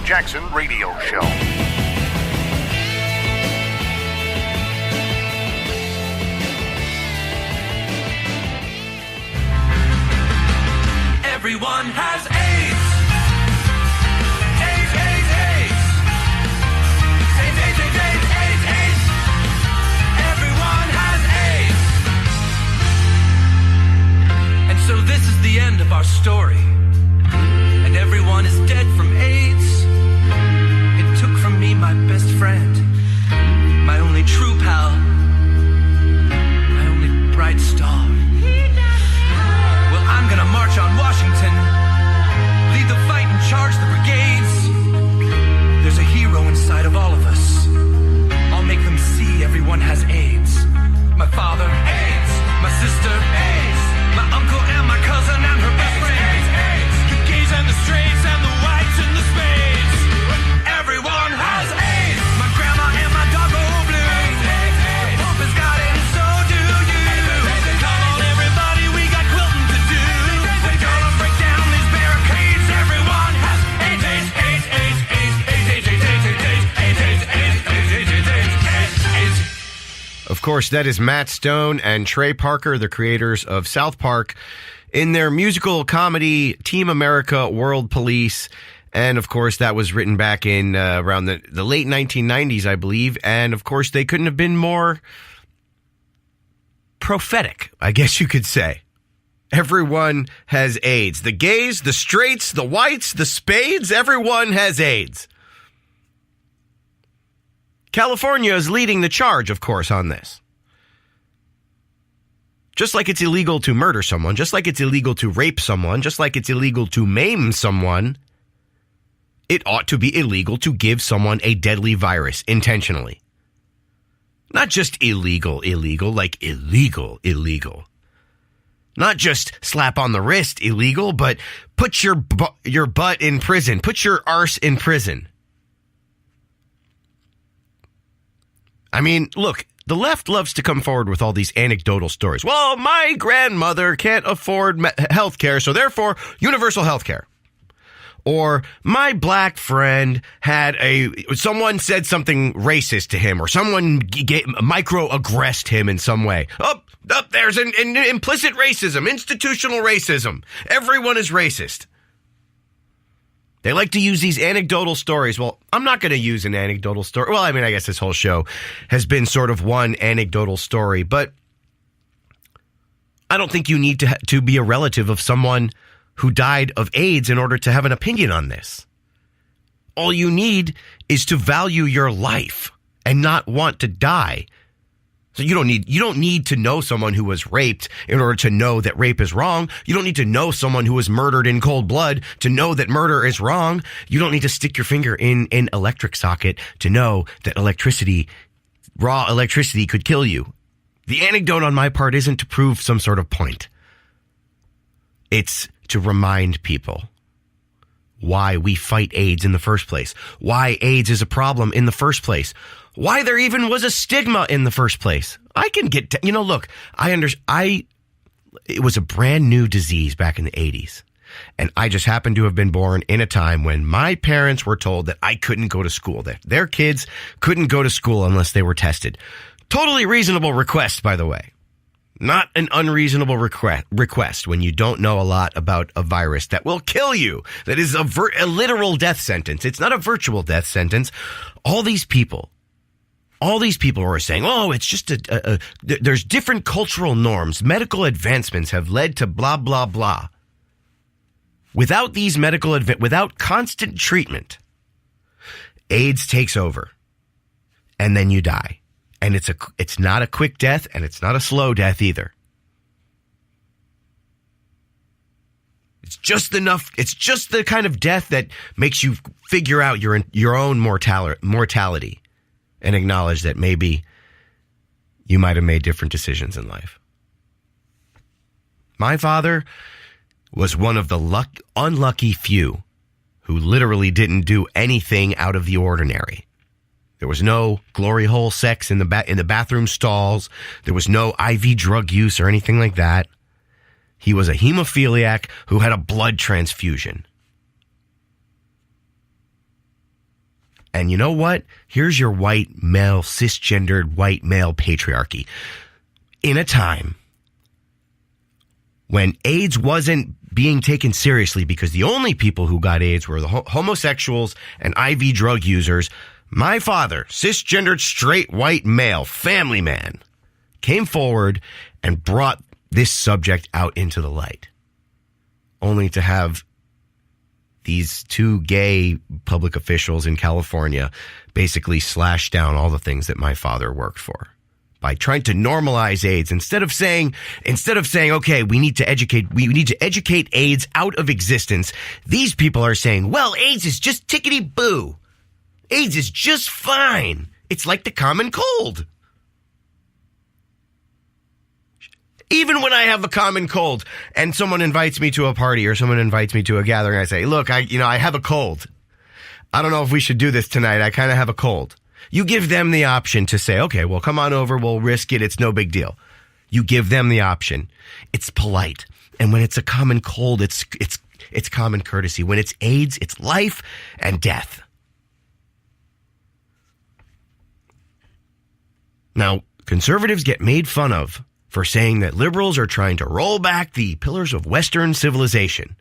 Jackson Radio Show. Everyone has AIDS. AIDS, AIDS, AIDS. AIDS, AIDS, AIDS, AIDS, AIDS, AIDS. Everyone has AIDS. And so this is the end of our story. And everyone is dead from AIDS. It took from me my best friend, my only true pal, my only bright star. Well, I'm gonna march on Washington, lead the fight and charge the brigades. There's a hero inside of all of us. I'll make them see everyone has AIDS. My father, AIDS. My sister, AIDS. My uncle and my cousin and her best friend. The gays and the straights and the whites and the spades. Everyone has AIDS. My grandma and my dog go blue. The Pope has got it and so do you. Come on everybody, we got quilting to do. We're gonna break down these barricades. Everyone has AIDS, AIDS, AIDS, AIDS, AIDS, AIDS, AIDS, AIDS, AIDS, AIDS, AIDS, AIDS, AIDS. Of course, that is Matt Stone and Trey Parker, the creators of South Park, in their musical comedy Team America World Police. And, of course, that was written back in around the late 1990s, I believe. And, of course, they couldn't have been more prophetic, I guess you could say. Everyone has AIDS. The gays, the straights, the whites, the spades, everyone has AIDS. California is leading the charge, of course, on this. Just like it's illegal to murder someone, just like it's illegal to rape someone, just like it's illegal to maim someone, it ought to be illegal to give someone a deadly virus intentionally. Not just illegal, like illegal. Not just slap on the wrist illegal, but put your butt in prison. Put your arse in prison. I mean, look, the left loves to come forward with all these anecdotal stories. Well, my grandmother can't afford health care, so therefore universal health care. Or my black friend had someone said something racist to him, or someone microaggressed him in some way. There's an implicit racism, institutional racism. Everyone is racist. They like to use these anecdotal stories. Well, I'm not going to use an anecdotal story. Well, I mean, I guess this whole show has been sort of one anecdotal story, but I don't think you need to be a relative of someone who died of AIDS in order to have an opinion on this. All you need is to value your life and not want to die. So you don't need to know someone who was raped in order to know that rape is wrong. You don't need to know someone who was murdered in cold blood to know that murder is wrong. You don't need to stick your finger in an electric socket to know that raw electricity could kill you. The anecdote on my part isn't to prove some sort of point. It's to remind people why we fight AIDS in the first place, why AIDS is a problem in the first place, why there even was a stigma in the first place. I can get to, look, it was a brand new disease back in the 80s. And I just happened to have been born in a time when my parents were told that I couldn't go to school, that their kids couldn't go to school unless they were tested. Totally reasonable request, by the way. Not an unreasonable request when you don't know a lot about a virus that will kill you. That is a literal death sentence. It's not a virtual death sentence. All these people are saying, oh, it's just there's different cultural norms. Medical advancements have led to blah, blah, blah. Without these without constant treatment, AIDS takes over and then you die. And it's not a quick death, and it's not a slow death either. It's just the kind of death that makes you figure out your own mortality and acknowledge that maybe you might have made different decisions in life. My father was one of the unlucky few who literally didn't do anything out of the ordinary. There was no glory hole sex in the bathroom stalls. There was no IV drug use or anything like that. He was a hemophiliac who had a blood transfusion. And you know what? Here's your white male, cisgendered white male patriarchy. In a time when AIDS wasn't being taken seriously because the only people who got AIDS were the homosexuals and IV drug users, my father, cisgendered, straight, white male, family man, came forward and brought this subject out into the light, only to have these two gay public officials in California basically slash down all the things that my father worked for by trying to normalize AIDS instead of saying, okay, we need to educate AIDS out of existence. These people are saying, well, AIDS is just tickety boo. AIDS is just fine. It's like the common cold. Even when I have a common cold and someone invites me to a party or someone invites me to a gathering, I say, look, I have a cold. I don't know if we should do this tonight. I kind of have a cold. You give them the option to say, okay, well, come on over. We'll risk it. It's no big deal. You give them the option. It's polite. And when it's a common cold, it's common courtesy. When it's AIDS, it's life and death. Now, conservatives get made fun of for saying that liberals are trying to roll back the pillars of Western civilization.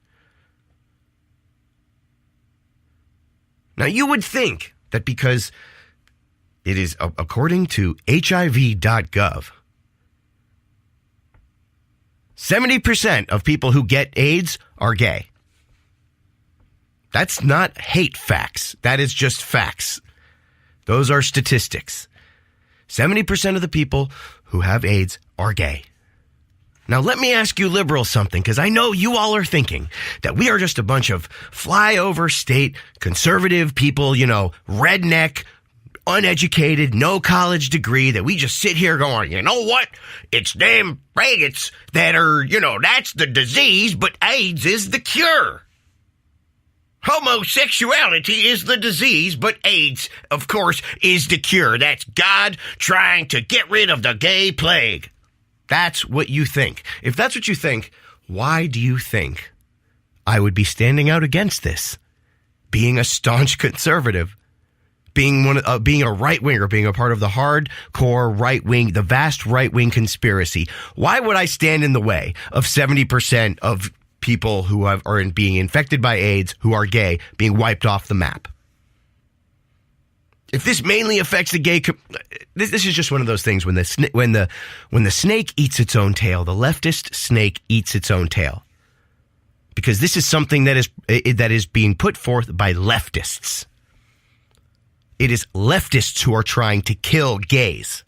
Now, you would think that because it is, according to HIV.gov, 70% of people who get AIDS are gay. That's not hate facts. That is just facts. Those are statistics. 70% of the people who have AIDS are gay. Now, let me ask you liberals something, because I know you all are thinking that we are just a bunch of flyover state conservative people, redneck, uneducated, no college degree, that we just sit here going, you know what? It's damn faggots that are, that's the disease, but AIDS is the cure. Homosexuality is the disease, but AIDS, of course, is the cure. That's God trying to get rid of the gay plague. That's what you think. If that's what you think, why do you think I would be standing out against this? Being a staunch conservative, being a right-winger, being a part of the hardcore right-wing, the vast right-wing conspiracy. Why would I stand in the way of 70% of people who are being infected by AIDS, who are gay, being wiped off the map? If this mainly affects the gay, this is just one of those things when the snake eats its own tail, the leftist snake eats its own tail, because this is something that is being put forth by leftists. It is leftists who are trying to kill gays.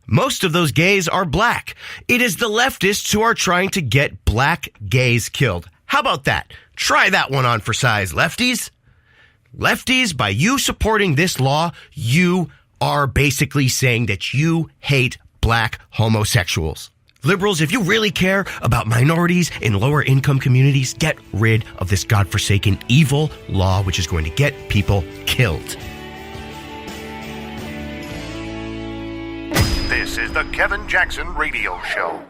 Most of those gays are black. It is the leftists who are trying to get black gays killed. How about that? Try that one on for size, lefties. Lefties, by you supporting this law, you are basically saying that you hate black homosexuals. Liberals, if you really care about minorities in lower income communities, get rid of this godforsaken evil law, which is going to get people killed. This is the Kevin Jackson Radio Show.